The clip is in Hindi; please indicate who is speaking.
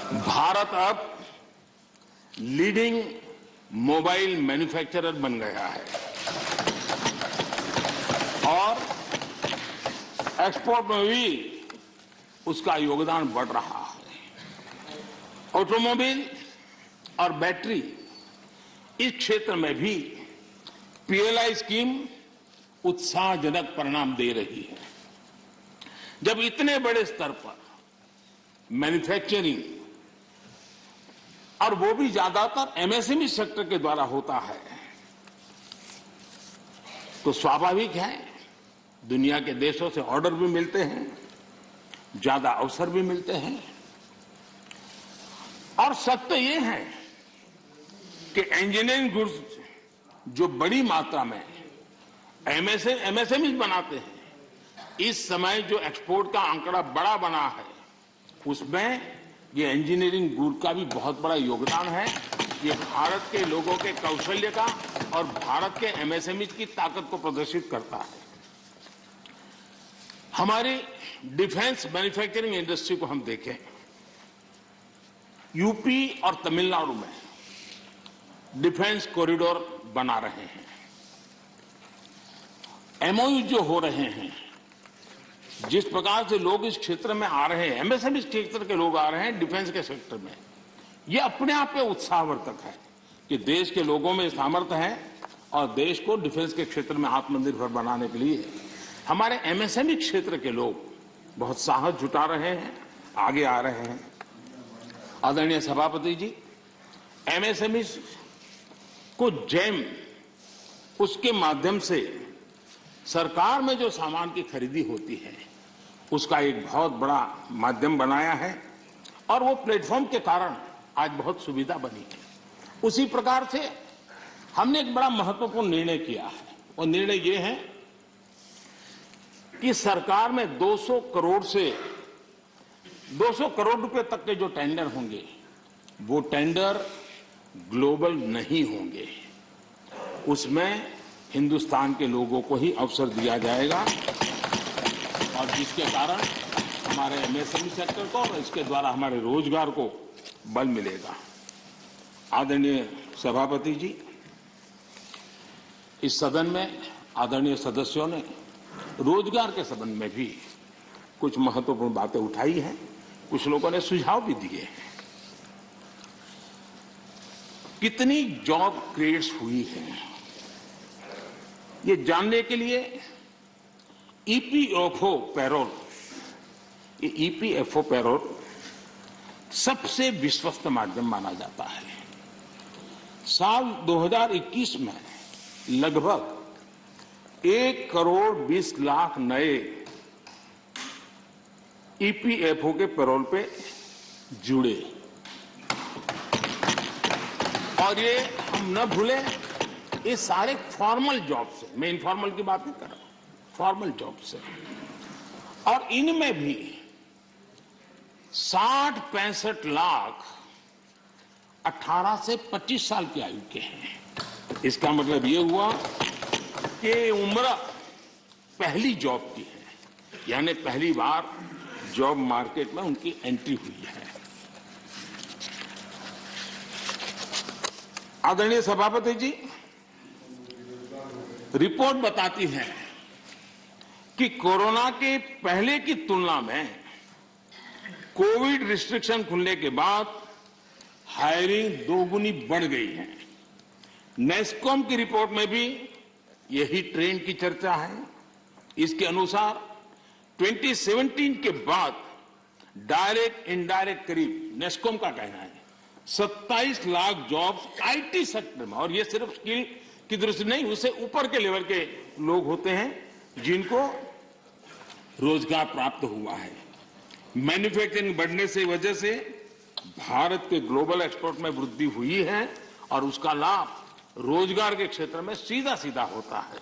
Speaker 1: भारत अब लीडिंग मोबाइल मैन्युफैक्चरर बन गया है और एक्सपोर्ट में भी उसका योगदान बढ़ रहा है। ऑटोमोबाइल और बैटरी इस क्षेत्र में भी पीएलआई स्कीम उत्साहजनक परिणाम दे रही है। जब इतने बड़े स्तर पर मैन्युफैक्चरिंग और वो भी ज्यादातर एमएसएमई सेक्टर के द्वारा होता है तो स्वाभाविक है दुनिया के देशों से ऑर्डर भी मिलते हैं, ज्यादा अवसर भी मिलते हैं। और सत्य ये है कि इंजीनियरिंग गुड्स जो बड़ी मात्रा में एमएसएमई बनाते हैं, इस समय जो एक्सपोर्ट का आंकड़ा बड़ा बना है उसमें ये इंजीनियरिंग गुड का भी बहुत बड़ा योगदान है। ये भारत के लोगों के कौशल्य का और भारत के एमएसएमई की ताकत को प्रदर्शित करता है। हमारी डिफेंस मैन्युफैक्चरिंग इंडस्ट्री को हम देखें, यूपी और तमिलनाडु में डिफेंस कॉरिडोर बना रहे हैं, एमओयू जो हो रहे हैं, जिस प्रकार से लोग इस क्षेत्र में आ रहे हैं, एमएसएमई क्षेत्र के लोग आ रहे हैं डिफेंस के सेक्टर में, ये अपने आप में उत्साहवर्धक है कि देश के लोगों में सामर्थ्य है और देश को डिफेंस के क्षेत्र में आत्मनिर्भर बनाने के लिए हमारे एमएसएमई क्षेत्र के लोग बहुत साहस जुटा रहे हैं, आगे आ रहे हैं। आदरणीय सभापति जी, एमएसएमई को जेम उसके माध्यम से सरकार में जो सामान की खरीदी होती है उसका एक बहुत बड़ा माध्यम बनाया है और वो प्लेटफॉर्म के कारण आज बहुत सुविधा बनी है। उसी प्रकार से हमने एक बड़ा महत्वपूर्ण निर्णय किया है। वो निर्णय ये है कि सरकार में 200 करोड़ रुपए तक के जो टेंडर होंगे वो टेंडर ग्लोबल नहीं होंगे, उसमें हिंदुस्तान के लोगों को ही अवसर दिया जाएगा और जिसके कारण हमारे एमएसएमई सेक्टर को और इसके द्वारा हमारे रोजगार को बल मिलेगा। आदरणीय सभापति जी, इस सदन में आदरणीय सदस्यों ने रोजगार के संबंध में भी कुछ महत्वपूर्ण बातें उठाई हैं, कुछ लोगों ने सुझाव भी दिए हैं। कितनी जॉब क्रिएट्स हुई है ये जानने के लिए ईपीएफओ पैरोल, ये ईपीएफओ पैरोल सबसे विश्वस्त माध्यम माना जाता है। साल 2021 में लगभग 1,20,00,000 नए ईपीएफओ के पैरोल पे जुड़े और ये हम न भूलें ये सारे फॉर्मल जॉब से, मैं इनफॉर्मल की बात नहीं कर रहा हूं, फॉर्मल जॉब से। और इनमें भी 60-65 लाख 18 से 25 साल की आयु के हैं। इसका मतलब ये हुआ कि उम्र पहली जॉब की है, यानी पहली बार जॉब मार्केट में उनकी एंट्री हुई है। आदरणीय सभापति जी, रिपोर्ट बताती है कि कोरोना के पहले की तुलना में कोविड रिस्ट्रिक्शन खुलने के बाद हायरिंग दोगुनी बढ़ गई है। नेस्कॉम की रिपोर्ट में भी यही ट्रेंड की चर्चा है। इसके अनुसार 2017 के बाद डायरेक्ट इनडायरेक्ट करीब, नेस्कॉम का कहना है, 27 लाख जॉब्स आईटी सेक्टर में, और ये सिर्फ स्किल की दृष्टि नहीं, उससे ऊपर के लेवल के लोग होते हैं जिनको रोजगार प्राप्त हुआ है। मैन्युफैक्चरिंग बढ़ने से वजह से भारत के ग्लोबल एक्सपोर्ट में वृद्धि हुई है और उसका लाभ रोजगार के क्षेत्र में सीधा सीधा होता है।